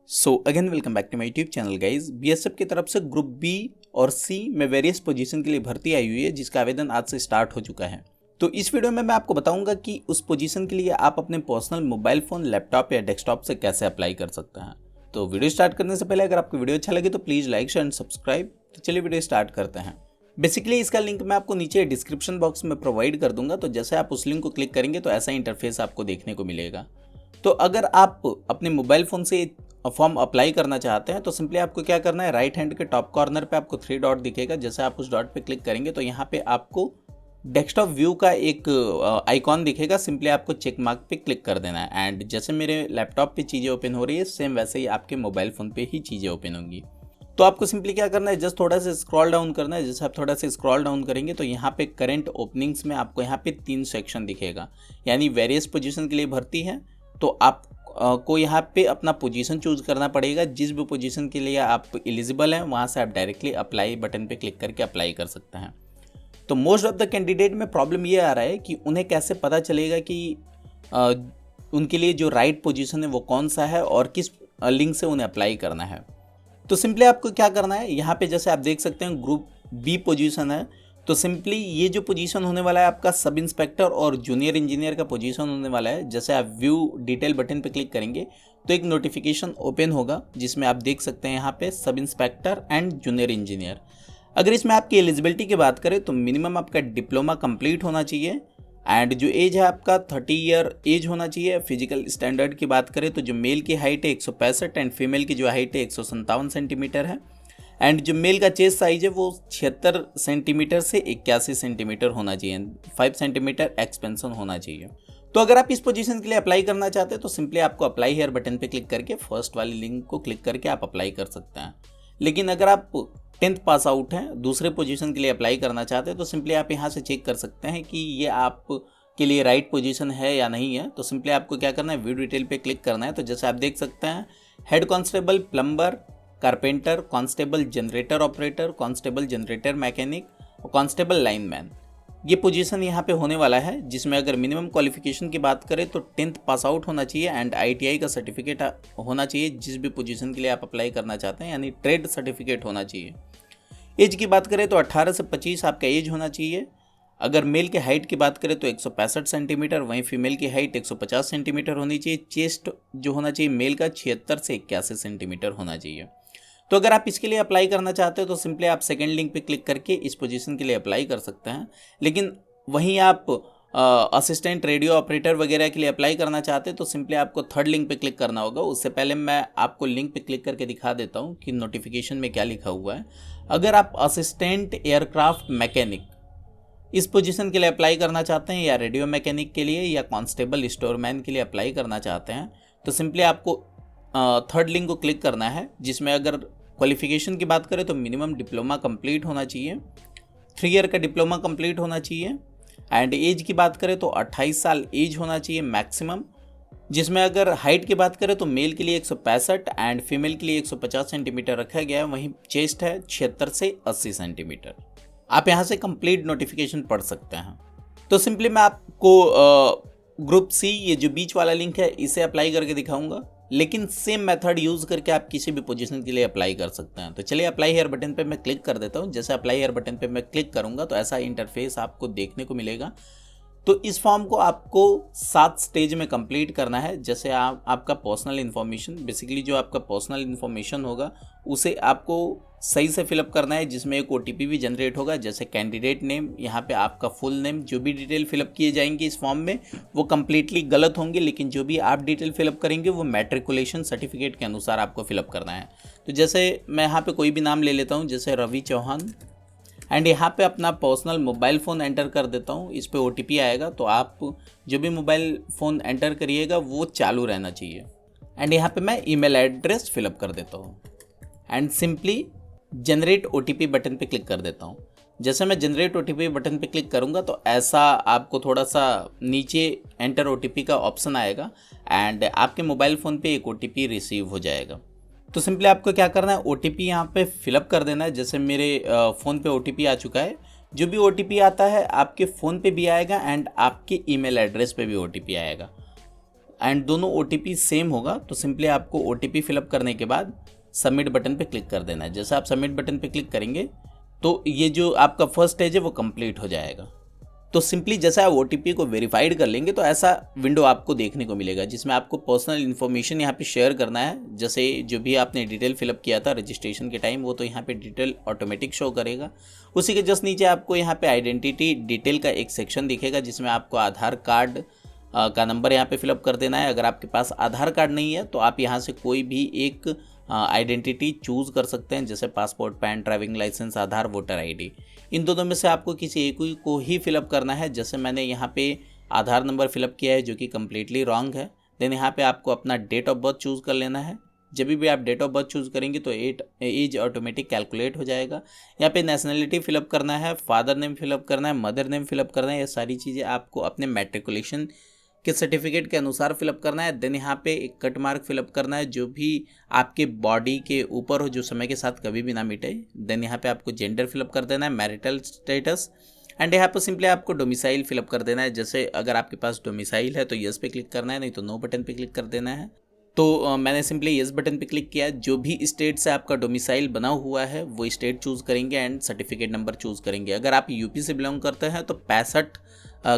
So again welcome back to my YouTube channel guys. BSF की तरफ से group B और सी में वेरियस पोजीशन के लिए भर्ती आई हुई है, जिसका आवेदन आज से स्टार्ट हो चुका है। तो इस वीडियो में मैं आपको बताऊंगा कि उस पोजीशन के लिए आप अपने पर्सनल मोबाइल फ़ोन, लैपटॉप या डेस्कटॉप से कैसे अप्लाई कर सकते हैं। तो वीडियो स्टार्ट करने से पहले अगर आपको वीडियो अच्छा लगे तो please like share and subscribe. तो चलिए वीडियो स्टार्ट करते हैं। बेसिकली इसका लिंक मैं आपको नीचे डिस्क्रिप्शन बॉक्स में प्रोवाइड कर दूंगा। तो जैसे आप उस लिंक को क्लिक करेंगे तो ऐसा इंटरफेस आपको देखने को मिलेगा। तो अगर आप अपने मोबाइल फ़ोन से फॉर्म अप्लाई करना चाहते हैं तो सिंपली आपको क्या करना है, राइट हैंड के टॉप कॉर्नर पे आपको 3 डॉट दिखेगा। जैसे आप उस डॉट पे क्लिक करेंगे तो यहाँ पे आपको डेस्कटॉप व्यू का एक आइकॉन दिखेगा। सिंपली आपको चेक मार्क पे क्लिक कर देना है एंड जैसे मेरे लैपटॉप पे चीज़ें ओपन हो रही है सेम वैसे ही आपके मोबाइल फ़ोन पे ही चीज़ें ओपन होंगी। तो आपको सिंपली क्या करना है, जस्ट थोड़ा सा स्क्रॉल डाउन करना है। जैसे आप थोड़ा सा स्क्रॉल डाउन करेंगे तो यहाँ पे करंट ओपनिंग्स में आपको यहाँ पे 3 सेक्शन दिखेगा, यानी वेरियस पोजीशन के लिए भर्ती है। तो आप को यहाँ पे अपना पोजीशन चूज करना पड़ेगा। जिस भी पोजीशन के लिए आप एलिजिबल हैं वहाँ से आप डायरेक्टली अप्लाई बटन पे क्लिक करके अप्लाई कर सकते हैं। तो मोस्ट ऑफ द कैंडिडेट में प्रॉब्लम ये आ रहा है कि उन्हें कैसे पता चलेगा कि उनके लिए जो राइट पोजीशन है वो कौन सा है और किस लिंक से उन्हें अप्लाई करना है। तो सिंपली आपको क्या करना है, यहाँ पे जैसे आप देख सकते हैं ग्रुप बी पोजीशन है। तो सिंपली ये जो पोजीशन होने वाला है आपका सब इंस्पेक्टर और जूनियर इंजीनियर का पोजीशन होने वाला है। जैसे आप व्यू डिटेल बटन पे क्लिक करेंगे तो एक नोटिफिकेशन ओपन होगा जिसमें आप देख सकते हैं यहाँ पे sub inspector and junior engineer. अगर इसमें आपकी एलिजिबिलिटी की बात करें तो मिनिमम आपका डिप्लोमा कंप्लीट होना चाहिए एंड जो एज है आपका 30 ईयर एज होना चाहिए। फिजिकल स्टैंडर्ड की बात करें तो जो मेल की हाइट है 165 एंड फीमेल की जो हाइट है 157 सेंटीमीटर है एंड जो मेल का चेस्ट साइज है वो 76 सेंटीमीटर से 81 सेंटीमीटर होना चाहिए। 5 सेंटीमीटर एक्सपेंशन होना चाहिए। तो अगर आप इस पोजीशन के लिए अप्लाई करना चाहते हैं तो सिंपली आपको अप्लाई हेयर बटन पे क्लिक करके फर्स्ट वाली लिंक को क्लिक करके आप अप्लाई कर सकते हैं। लेकिन अगर आप 10th पास आउट हैं, दूसरे पोजीशन के लिए अप्लाई करना चाहते हैं तो सिंपली आप यहाँ से चेक कर सकते हैं कि ये आप के लिए राइट पोजीशन है या नहीं है। तो सिंपली आपको क्या करना है, व्यू डिटेल पे क्लिक करना है। तो जैसे आप देख सकते हैं head constable, plumber, carpenter, constable generator operator, constable generator mechanic और कांस्टेबल लाइनमैन, ये पोजीशन यहाँ पे होने वाला है। जिसमें अगर मिनिमम क्वालिफिकेशन की बात करें तो 10th पास आउट होना चाहिए एंड ITI का सर्टिफिकेट होना चाहिए जिस भी पोजीशन के लिए आप अप्लाई करना चाहते हैं, यानी ट्रेड सर्टिफिकेट होना चाहिए। एज की बात करें तो 18 से 25 आपका एज होना चाहिए। अगर मेल के हाइट की बात करें तो 165 सेंटीमीटर, वहीं फीमेल की हाइट 150 सेंटीमीटर होनी चाहिए। चेस्ट जो होना चाहिए मेल का 76 से 81 सेंटीमीटर होना चाहिए। तो अगर आप इसके लिए अप्लाई करना चाहते हो तो सिंपली आप सेकंड लिंक पे क्लिक करके इस पोजीशन के लिए अप्लाई कर सकते हैं। लेकिन वहीं आप असिस्टेंट रेडियो ऑपरेटर वगैरह के लिए अप्लाई करना चाहते हैं तो सिंपली आपको थर्ड लिंक पे क्लिक करना होगा। उससे पहले मैं आपको लिंक पे क्लिक करके दिखा देता हूँ कि नोटिफिकेशन में क्या लिखा हुआ है। अगर आप असिस्टेंट एयरक्राफ्ट मैकेनिक इस पोजीशन के लिए अप्लाई करना चाहते हैं या रेडियो मैकेनिक के लिए या कांस्टेबल स्टोरमैन के लिए अप्लाई करना चाहते हैं तो सिंपली आपको थर्ड लिंक को क्लिक करना है। जिसमें अगर क्वालिफिकेशन की बात करें तो मिनिमम डिप्लोमा कंप्लीट होना चाहिए, 3 ईयर का डिप्लोमा कंप्लीट होना चाहिए एंड एज की बात करें तो 28 साल एज होना चाहिए मैक्सिमम। जिसमें अगर हाइट की बात करें तो मेल के लिए 165 एंड फीमेल के लिए 150 सेंटीमीटर रखा गया है। वहीं चेस्ट है 76 से 80 सेंटीमीटर। आप यहाँ से कंप्लीट नोटिफिकेशन पढ़ सकते हैं। तो सिंपली मैं आपको ग्रुप सी, ये जो बीच वाला लिंक है, इसे अप्लाई करके दिखाऊंगा। लेकिन सेम मेथड यूज़ करके आप किसी भी पोजीशन के लिए अप्लाई कर सकते हैं। तो चलिए अप्लाई हेयर बटन पे मैं क्लिक कर देता हूँ। जैसे अप्लाई हेयर बटन पे मैं क्लिक करूँगा तो ऐसा इंटरफेस आपको देखने को मिलेगा। तो इस फॉर्म को आपको 7 स्टेज में कंप्लीट करना है। जैसे आपका पर्सनल इन्फॉर्मेशन, बेसिकली जो आपका पर्सनल इन्फॉर्मेशन होगा उसे आपको सही से फिलअप करना है, जिसमें एक OTP भी जनरेट होगा। जैसे कैंडिडेट नेम, यहाँ पे आपका फुल नेम, जो भी डिटेल फिलअप किए जाएंगे इस फॉर्म में वो कम्प्लीटली गलत होंगे, लेकिन जो भी आप डिटेल फिलअप करेंगे वो मैट्रिकुलेशन सर्टिफिकेट के अनुसार आपको फिलअप करना है। तो जैसे मैं यहाँ पे कोई भी नाम ले लेता हूँ, जैसे रवि चौहान एंड यहाँ पे अपना पर्सनल मोबाइल फ़ोन एंटर कर देता हूँ। इस पे OTP आएगा तो आप जो भी मोबाइल फ़ोन एंटर करिएगा वो चालू रहना चाहिए एंड यहाँ पे मैं ईमेल एड्रेस फिलअप कर देता हूँ and simply generate OTP button पे क्लिक कर देता हूँ। जैसे मैं जनरेट OTP बटन पे क्लिक करूँगा तो ऐसा आपको थोड़ा सा नीचे एंटर OTP का ऑप्शन आएगा एंड आपके मोबाइल फ़ोन पे एक OTP रिसीव हो जाएगा। तो सिंपली आपको क्या करना है, OTP यहाँ पे फिलअप कर देना है। जैसे मेरे फ़ोन पे OTP आ चुका है। जो भी OTP आता है आपके फ़ोन पे भी आएगा एंड आपके ईमेल एड्रेस पे भी OTP आएगा। एंड दोनों OTP सेम होगा। तो सिंपली आपको OTP फिलअप करने के बाद सबमिट बटन पे क्लिक कर देना है। जैसे आप सबमिट बटन पे क्लिक करेंगे तो ये जो आपका फर्स्ट स्टेज है वो कंप्लीट हो जाएगा। तो सिंपली जैसे आप OTP को वेरीफाइड कर लेंगे तो ऐसा विंडो आपको देखने को मिलेगा, जिसमें आपको पर्सनल इन्फॉर्मेशन यहाँ पे शेयर करना है। जैसे जो भी आपने डिटेल फिलअप किया था रजिस्ट्रेशन के टाइम, वो तो यहाँ पे डिटेल ऑटोमेटिक शो करेगा। उसी के जस्ट नीचे आपको यहाँ पे आइडेंटिटी डिटेल का एक सेक्शन दिखेगा, जिसमें आपको आधार कार्ड का नंबर यहाँ पे फिलअप कर देना है। अगर आपके पास आधार कार्ड नहीं है तो आप यहाँ से कोई भी एक आइडेंटिटी चूज़ कर सकते हैं, जैसे पासपोर्ट, पैन, ड्राइविंग लाइसेंस, आधार, वोटर ID। इन दोनों में से आपको किसी एक को ही फिलअप करना है। जैसे मैंने यहाँ पे आधार नंबर फिलअप किया है, जो कि कम्प्लीटली रॉन्ग है। देन यहाँ पे आपको अपना डेट ऑफ बर्थ चूज़ कर लेना है। जब भी आप डेट ऑफ बर्थ चूज़ करेंगे तो एज ऑटोमेटिक कैलकुलेट हो जाएगा। यहाँ पे नेशनलिटी फिलअप करना है, फादर नेम फिलअप करना है, मदर नेम फिलअप करना है। ये सारी चीज़ें आपको अपने मैट्रिकुलेशन के सर्टिफिकेट के अनुसार फिलअप करना है। देन यहाँ पे एक कट मार्क फिलअप करना है, जो भी आपके बॉडी के ऊपर हो, जो समय के साथ कभी भी ना मिटे। देन यहाँ पे आपको जेंडर फिलअप कर देना है, मैरिटल स्टेटस, एंड यहाँ पर सिंपली आपको डोमिसाइल फिलअप कर देना है। जैसे अगर आपके पास डोमिसाइल है तो यस पे क्लिक करना है, नहीं तो नो बटन पे क्लिक कर देना है। तो मैंने सिंपली यस बटन पे क्लिक किया। जो भी स्टेट से आपका डोमिसाइल बना हुआ है वो स्टेट चूज़ करेंगे एंड सर्टिफिकेट नंबर चूज़ करेंगे। अगर आप यूपी से बिलोंग करते हैं तो 65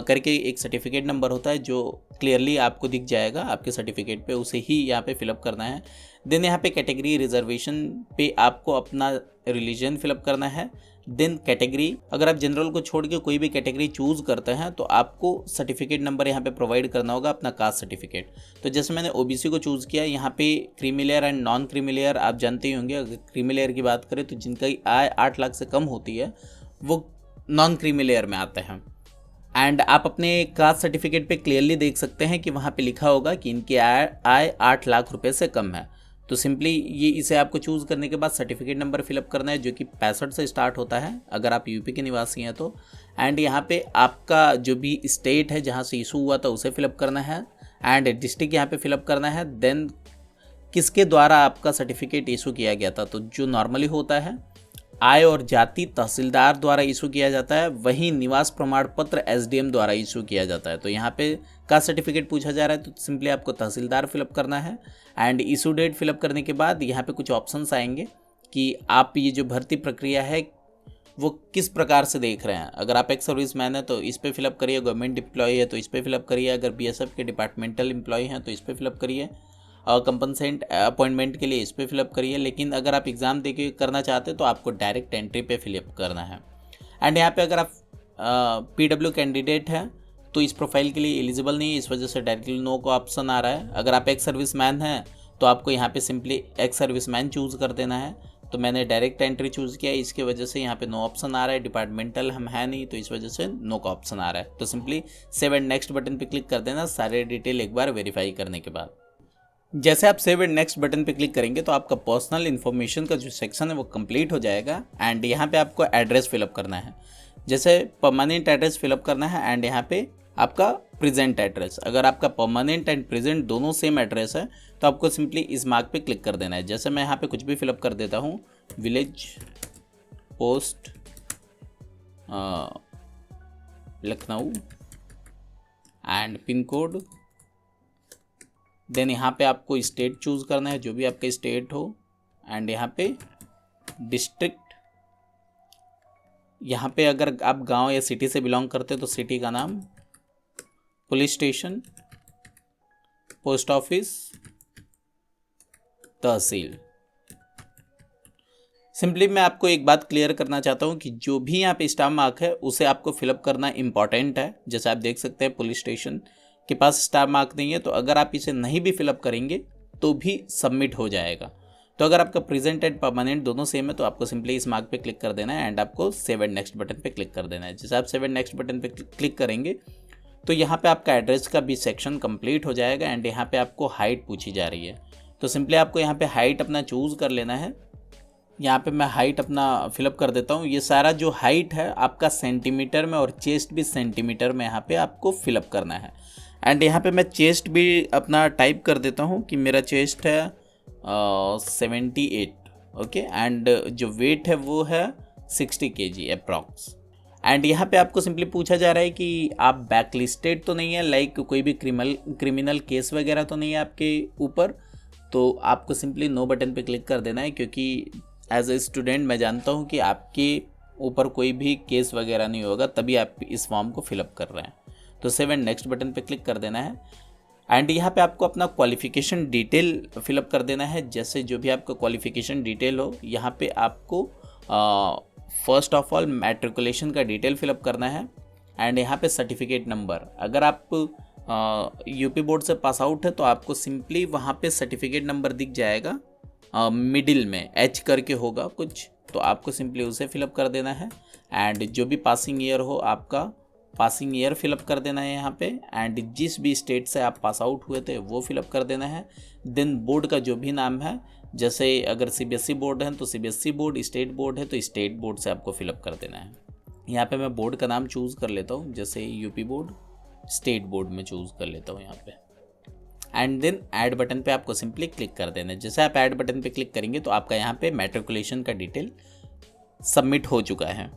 करके एक सर्टिफिकेट नंबर होता है, जो क्लियरली आपको दिख जाएगा आपके सर्टिफिकेट पे, उसे ही यहाँ पे फिलअप करना है। देन यहाँ पे कैटेगरी रिजर्वेशन पे आपको अपना रिलीजन फिलअप करना है। देन कैटेगरी, अगर आप जनरल को छोड़ के कोई भी कैटेगरी चूज़ करते हैं तो आपको सर्टिफिकेट नंबर यहाँ पे प्रोवाइड करना होगा, अपना कास्ट सर्टिफिकेट। तो जैसे मैंने OBC को चूज़ किया, यहाँ पे creamy layer and non creamy layer आप जानते ही होंगे। अगर क्रीमी लेयर की बात करें तो जिनकी आय 8 लाख से कम होती है वो नॉन क्रीमी लेयर में आते हैं। एंड आप अपने कास्ट सर्टिफिकेट पे क्लियरली देख सकते हैं कि वहाँ पे लिखा होगा कि इनकी आय 8 लाख रुपए से कम है। तो सिंपली ये इसे आपको चूज़ करने के बाद सर्टिफिकेट नंबर फिलअप करना है, जो कि 65 से स्टार्ट होता है अगर आप यूपी के निवासी हैं तो। एंड यहाँ पे आपका जो भी स्टेट है जहाँ से इशू हुआ था उसे फिलअप करना है, एंड डिस्ट्रिक्ट यहाँ पे फिलअप करना है। देन किसके द्वारा आपका सर्टिफिकेट इशू किया गया था, तो जो नॉर्मली होता है आय और जाति तहसीलदार द्वारा इशू किया जाता है, वहीं निवास प्रमाण पत्र SDM द्वारा इशू किया जाता है। तो यहाँ पे कास्ट सर्टिफिकेट पूछा जा रहा है तो सिंपली आपको तहसीलदार फिलअप करना है। एंड इशू डेट फिलअप करने के बाद यहाँ पे कुछ ऑप्शंस आएंगे कि आप ये जो भर्ती प्रक्रिया है वो किस प्रकार से देख रहे हैं। अगर आप एक सर्विसमैन है तो इस पे फिलअप करिए, गवर्नमेंट एम्प्लॉय है तो इस पे फिलअप करिए, अगर BSF के डिपार्टमेंटल एम्प्लॉय हैं तो इस पे फिलअप करिए, और कंपनसेंट अपॉइंटमेंट के लिए इस पे फिलअप करिए। लेकिन अगर आप एग्ज़ाम दे के करना चाहते हैं तो आपको डायरेक्ट एंट्री पे फिलअप करना है। एंड यहाँ पे अगर आप PW कैंडिडेट हैं तो इस प्रोफाइल के लिए एलिजिबल नहीं है, इस वजह से डायरेक्टली नो का ऑप्शन आ रहा है। अगर आप एक्स सर्विसमैन हैं तो आपको यहाँ पे सिंपली एक्स सर्विसमैन चूज़ कर देना है। तो मैंने डायरेक्ट एंट्री चूज़ किया, इसके वजह से यहाँ पे नो ऑप्शन आ रहा है। डिपार्टमेंटल हम है नहीं तो इस वजह से नो का ऑप्शन आ रहा है। तो simply save and next button पे क्लिक कर देना सारे डिटेल एक बार वेरीफाई करने के बाद। जैसे आप सेव एंड नेक्स्ट बटन पे क्लिक करेंगे तो आपका पर्सनल इन्फॉर्मेशन का जो सेक्शन है वो कंप्लीट हो जाएगा। एंड यहाँ पे आपको एड्रेस फिलअप करना है, जैसे परमानेंट एड्रेस फिलअप करना है एंड यहाँ पे आपका प्रेजेंट एड्रेस। अगर आपका परमानेंट एंड प्रेजेंट दोनों सेम एड्रेस है तो आपको सिंपली इस मार्क पे क्लिक कर देना है। जैसे मैं यहाँ पे कुछ भी फिलअप कर देता हूँ, village post Lucknow and pin code. Then यहाँ पे आपको स्टेट चूज़ करना है, जो भी आपका स्टेट हो, एंड यहाँ पे डिस्ट्रिक्ट। यहाँ पे अगर आप गांव या सिटी से बिलोंग करते हैं तो सिटी का नाम, पुलिस स्टेशन, पोस्ट ऑफिस, तहसील। सिंपली मैं आपको एक बात क्लियर करना चाहता हूँ कि जो भी यहाँ पे स्टार मार्क है उसे आपको फिलअप करना इंपॉर्टेंट है। जैसे आप देख सकते हैं पुलिस स्टेशन के पास स्टार मार्क नहीं है, तो अगर आप इसे नहीं भी फिलअप करेंगे तो भी सबमिट हो जाएगा। तो अगर आपका प्रेजेंट एंड परमानेंट दोनों सेम है तो आपको सिंपली इस मार्क पे क्लिक कर देना है एंड आपको सेव एंड नेक्स्ट बटन पे क्लिक कर देना है। जैसे आप सेव एंड नेक्स्ट बटन पे क्लिक करेंगे तो यहाँ पे आपका एड्रेस का भी सेक्शन कंप्लीट हो जाएगा। एंड यहाँ पे आपको हाइट पूछी जा रही है, तो सिंपली आपको यहाँ पे हाइट अपना चूज़ कर लेना है। यहाँ पे मैं हाइट अपना फिलअप कर देता हूँ। ये सारा जो हाइट है आपका सेंटीमीटर में और चेस्ट भी सेंटीमीटर में यहाँ पे आपको फिलअप करना है। एंड यहाँ पे मैं चेस्ट भी अपना टाइप कर देता हूँ कि मेरा चेस्ट है 78, ओके। एंड जो वेट है वो है 60 kg अप्रॉक्स। एंड यहाँ पे आपको सिंपली पूछा जा रहा है कि आप बैक लिस्टेड तो नहीं है, लाइक कोई भी क्रिमिनल केस वगैरह तो नहीं है आपके ऊपर। तो आपको सिंपली नो बटन पे क्लिक कर देना है, क्योंकि एज ए स्टूडेंट मैं जानता हूँ कि आपके ऊपर कोई भी केस वगैरह नहीं होगा, तभी आप इस फॉर्म को फिलअप कर रहे हैं। तो सेव एंड नेक्स्ट बटन पे क्लिक कर देना है। एंड यहाँ पे आपको अपना क्वालिफिकेशन डिटेल फिलअप कर देना है। जैसे जो भी आपका क्वालिफिकेशन डिटेल हो, यहाँ पे आपको फर्स्ट ऑफ ऑल मैट्रिकुलेशन का डिटेल फिलअप करना है। एंड यहाँ पे सर्टिफिकेट नंबर, अगर आप यूपी बोर्ड से पास आउट है तो आपको सिंपली वहाँ पे सर्टिफिकेट नंबर दिख जाएगा, मिडिल में एच करके होगा कुछ, तो आपको सिंपली उसे फिलअप कर देना है। एंड जो भी पासिंग ईयर हो आपका पासिंग ईयर फिलअप कर देना है यहाँ पे। एंड जिस भी स्टेट से आप पास आउट हुए थे वो फिलअप कर देना है। देन बोर्ड का जो भी नाम है, जैसे अगर सीबीएसई बोर्ड है तो सीबीएसई बोर्ड, स्टेट बोर्ड है तो स्टेट बोर्ड से आपको फिलअप कर देना है। यहाँ पे मैं बोर्ड का नाम चूज़ कर लेता हूँ, जैसे यूपी बोर्ड, स्टेट बोर्ड में चूज़ कर लेता हूँ यहाँ पे। एंड देन ऐड बटन पे आपको सिंपली क्लिक कर देना है। जैसे आप ऐड बटन पे क्लिक करेंगे तो आपका यहाँ पे मैट्रिकुलेशन का डिटेल सबमिट हो चुका है।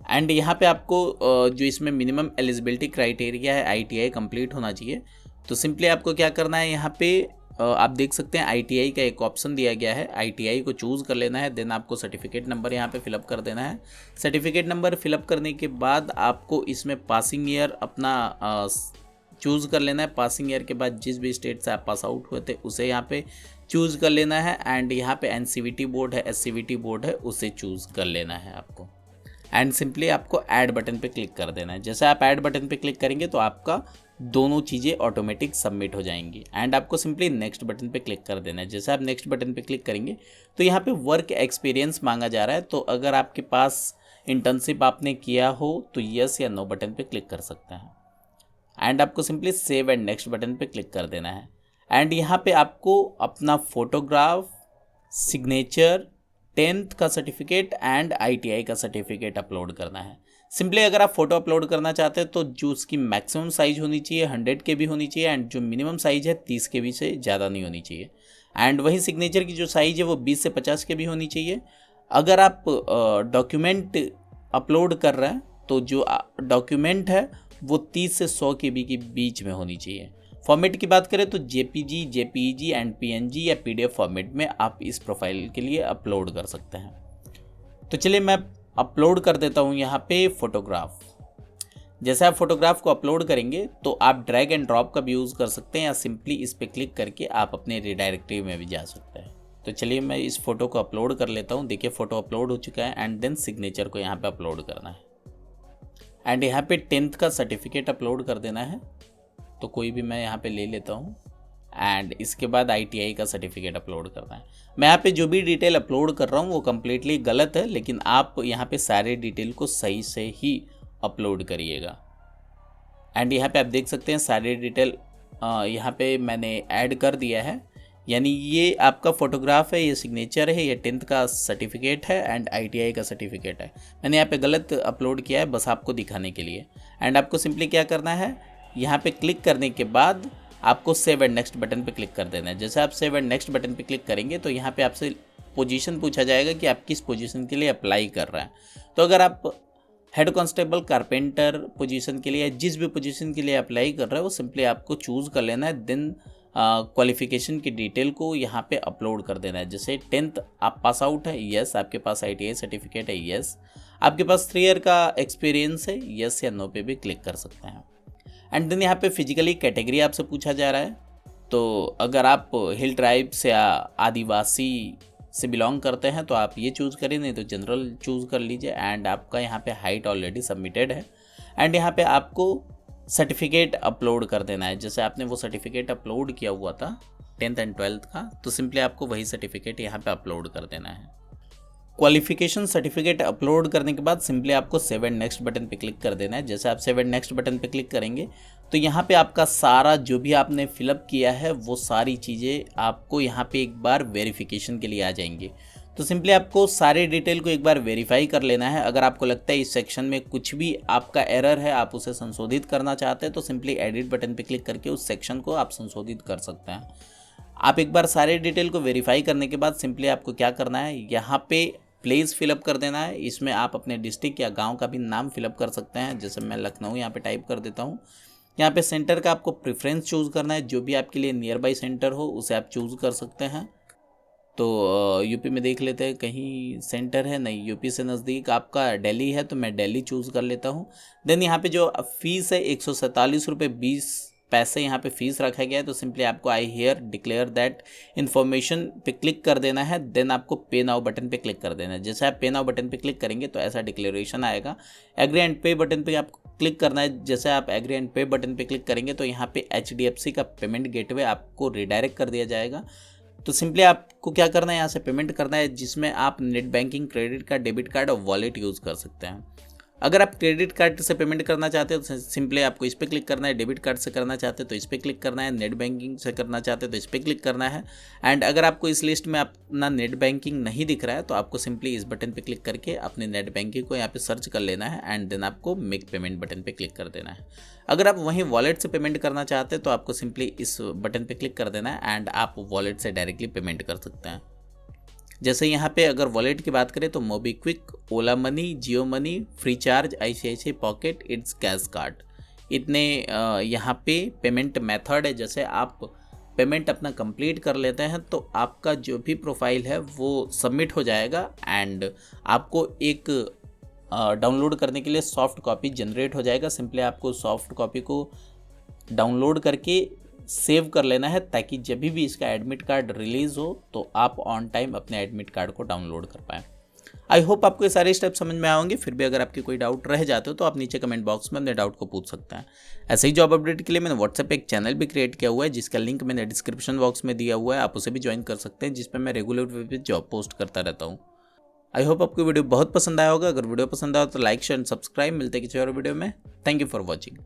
एंड यहाँ पे आपको जो इसमें मिनिमम एलिजिबिलिटी क्राइटेरिया है ITI कंप्लीट होना चाहिए। तो सिंपली आपको क्या करना है, यहाँ पे आप देख सकते हैं ITI का एक ऑप्शन दिया गया है, ITI को चूज़ कर लेना है। देन आपको सर्टिफिकेट नंबर यहाँ पे फिलअप कर देना है। सर्टिफिकेट नंबर फिलअप करने के बाद आपको इसमें पासिंग ईयर अपना चूज़ कर लेना है। पासिंग ईयर के बाद जिस भी स्टेट से आप पास आउट हुए थे उसे यहाँ पे चूज़ कर लेना है। एंड यहाँ पे NCVT बोर्ड है, SCVT बोर्ड है, उसे चूज़ कर लेना है आपको। एंड सिंपली आपको ऐड बटन पे क्लिक कर देना है। जैसे आप ऐड बटन पे क्लिक करेंगे तो आपका दोनों चीज़ें ऑटोमेटिक सबमिट हो जाएंगी। एंड आपको सिंपली नेक्स्ट बटन पे क्लिक कर देना है। जैसे आप नेक्स्ट बटन पे क्लिक करेंगे तो यहाँ पे वर्क एक्सपीरियंस मांगा जा रहा है। तो अगर आपके पास इंटर्नशिप आपने किया हो तो यस या नो बटन पे क्लिक कर सकते हैं। एंड आपको simply save and next button पे क्लिक कर देना है। एंड यहाँ पे आपको अपना फोटोग्राफ, सिग्नेचर, 10th का सर्टिफिकेट एंड ITI का सर्टिफिकेट अपलोड करना है। सिंपली अगर आप फोटो अपलोड करना चाहते हैं तो जो उसकी मैक्सिमम साइज होनी चाहिए 100 KB होनी चाहिए। एंड जो मिनिमम साइज है 30 KB से ज़्यादा नहीं होनी चाहिए। एंड वही सिग्नेचर की जो साइज है वो 20 से 50 KB होनी चाहिए। अगर आप डॉक्यूमेंट अपलोड कर रहे हैं तो जो डॉक्यूमेंट है वो 30 से 100 KB के बीच में होनी चाहिए। फॉर्मेट की बात करें तो JPG, JPEG एंड PNG या PDF फॉर्मेट में आप इस प्रोफाइल के लिए अपलोड कर सकते हैं। तो चलिए मैं अपलोड कर देता हूँ यहाँ पे फोटोग्राफ। जैसे आप फोटोग्राफ को अपलोड करेंगे तो आप ड्रैग एंड ड्रॉप का भी यूज़ कर सकते हैं या सिंपली इस पर क्लिक करके आप अपने रिडायरेक्टरी में भी जा सकते हैं। तो चलिए मैं इस फोटो को अपलोड कर लेता हूँ। देखिए फ़ोटो अपलोड हो चुका है। एंड देन सिग्नेचर को यहाँ पे अपलोड करना है। एंड यहाँ पे 10th का सर्टिफिकेट अपलोड कर देना है। तो कोई भी मैं यहाँ पे ले लेता हूँ। एंड इसके बाद ITI का सर्टिफिकेट अपलोड करना है। मैं यहाँ पे जो भी डिटेल अपलोड कर रहा हूँ वो कम्प्लीटली गलत है, लेकिन आप यहाँ पे सारे डिटेल को सही से ही अपलोड करिएगा। एंड यहाँ पे आप देख सकते हैं सारे डिटेल यहाँ पे मैंने ऐड कर दिया है। यानी ये आपका फोटोग्राफ है, ये सिग्नेचर है, ये 10th का सर्टिफिकेट है एंड ITI का सर्टिफिकेट है। मैंने यहाँ पे गलत अपलोड किया है बस आपको दिखाने के लिए। एंड आपको सिंपली क्या करना है, यहाँ पे क्लिक करने के बाद आपको सेव एंड नेक्स्ट बटन पे क्लिक कर देना है। जैसे आप सेव एंड नेक्स्ट बटन पे क्लिक करेंगे तो यहाँ पे आपसे पोजीशन पूछा जाएगा कि आप किस पोजीशन के लिए अप्लाई कर रहे हैं। तो अगर आप हेड कांस्टेबल, कारपेंटर पोजीशन के लिए, जिस भी पोजीशन के लिए अप्लाई कर रहे हैं वो सिंपली आपको चूज़ कर लेना है। देन क्वालिफिकेशन की डिटेल को यहाँ पे अपलोड कर देना है। जैसे 10th आप पास आउट है, यस। आपके पास ITI सर्टिफिकेट है, यस। आपके पास 3 ईयर का एक्सपीरियंस है, यस या नो पे भी क्लिक कर सकते हैं। एंड देन यहाँ पे फिजिकली कैटेगरी आपसे पूछा जा रहा है। तो अगर आप हिल ट्राइब्स या आदिवासी से बिलोंग करते हैं तो आप ये चूज़ करें, नहीं तो जनरल चूज़ कर लीजिए। एंड आपका यहाँ पे हाइट ऑलरेडी सबमिटेड है। एंड यहाँ पे आपको सर्टिफिकेट अपलोड कर देना है। जैसे आपने वो सर्टिफिकेट अपलोड किया हुआ था 10th एंड 12th का, तो सिंपली आपको वही सर्टिफिकेट यहाँ पे अपलोड कर देना है। क्वालिफिकेशन सर्टिफिकेट अपलोड करने के बाद सिंपली आपको सेव एंड नेक्स्ट बटन पे क्लिक कर देना है। जैसे आप सेव एंड नेक्स्ट बटन पे क्लिक करेंगे तो यहाँ पे आपका सारा जो भी आपने फिलअप किया है वो सारी चीज़ें आपको यहाँ पे एक बार वेरिफिकेशन के लिए आ जाएंगी। तो सिंपली आपको सारे डिटेल को एक बार वेरीफाई कर लेना है। अगर आपको लगता है इस सेक्शन में कुछ भी आपका एरर है, आप उसे संशोधित करना चाहते हैं, तो सिंपली एडिट बटन पे क्लिक करके उस सेक्शन को आप संशोधित कर सकते हैं। आप एक बार सारे डिटेल को वेरीफाई करने के बाद सिंपली आपको क्या करना है, यहाँ पे प्लेस फिलअप कर देना है। इसमें आप अपने डिस्ट्रिक्ट या गांव का भी नाम फिलअप कर सकते हैं। जैसे मैं लखनऊ यहाँ पे टाइप कर देता हूँ। यहाँ पे सेंटर का आपको प्रेफरेंस चूज़ करना है, जो भी आपके लिए नियर बाई सेंटर हो उसे आप चूज़ कर सकते हैं। तो यूपी में देख लेते हैं कहीं सेंटर है, नहीं यूपी से नज़दीक आपका दिल्ली है तो मैं दिल्ली चूज़ कर लेता हूँ। देन यहाँ पे जो फ़ीस है 147.20 यहाँ पे फ़ीस रखा गया है। तो सिंपली आपको I hear declare that information पे क्लिक कर देना है। देन आपको पे नाउ बटन पे क्लिक कर देना है। जैसे आप पे नाउ बटन पे क्लिक करेंगे तो ऐसा डिक्लेरेशन आएगा। एग्री एंड पे बटन पे आपको क्लिक करना है। जैसे आप एग्री एंड पे बटन पे क्लिक करेंगे तो यहाँ पे HDFC का पेमेंट गेटवे आपको रिडायरेक्ट कर दिया जाएगा। तो सिंपली आपको क्या करना है, यहाँ से पेमेंट करना है, जिसमें आप net banking, credit card, debit card और वॉलेट यूज़ कर सकते हैं। अगर आप क्रेडिट कार्ड से पेमेंट करना चाहते हो तो सिंपली आपको इस पर क्लिक करना है। डेबिट कार्ड से करना चाहते हो तो इस पर क्लिक करना है। नेट बैंकिंग से करना चाहते हो तो इस पर क्लिक करना है। एंड अगर आपको इस लिस्ट में अपना नेट बैंकिंग नहीं दिख रहा है तो आपको सिंपली इस बटन पे क्लिक करके अपने नेट बैंकिंग को यहाँ पे सर्च कर लेना है एंड देन आपको मेक पेमेंट बटन पे क्लिक कर देना है। अगर आप वहीं वॉलेट से पेमेंट करना चाहते हैं तो आपको सिंपली इस बटन पे क्लिक कर देना है एंड आप वॉलेट से डायरेक्टली पेमेंट कर सकते हैं। जैसे यहाँ पे अगर वॉलेट की बात करें तो MobiKwik, Ola Money, Jio Money, FreeCharge, ICICI Pocket, ItzCash Card, इतने यहाँ पे पेमेंट मेथड है। जैसे आप पेमेंट अपना कंप्लीट कर लेते हैं तो आपका जो भी प्रोफाइल है वो सबमिट हो जाएगा एंड आपको एक डाउनलोड करने के लिए सॉफ्ट कॉपी जनरेट हो जाएगा। सिंपली आपको सॉफ्ट कॉपी को डाउनलोड करके सेव कर लेना है ताकि जब भी इसका एडमिट कार्ड रिलीज़ हो तो आप ऑन टाइम अपने एडमिट कार्ड को डाउनलोड कर पाएँ। आई होप आपको ये सारे स्टेप समझ में आएंगे। फिर भी अगर आपके कोई डाउट रह जाते हो तो आप नीचे कमेंट बॉक्स में अपने डाउट को पूछ सकते हैं। ऐसे ही जॉब अपडेट के लिए मैंने व्हाट्सएप पे एक चैनल भी क्रिएट किया हुआ है जिसका लिंक मैंने डिस्क्रिप्शन बॉक्स में दिया हुआ है, आप उसे भी ज्वाइन कर सकते हैं, जिस पर मैं रेगुलर वे पे जॉब पोस्ट करता रहता हूँ। आई होप आपको वीडियो बहुत पसंद आया होगा। अगर वीडियो पसंद आया तो लाइक, शेयर एंड सब्सक्राइब। मिलते हैं किसी और वीडियो में। Thank you for watching.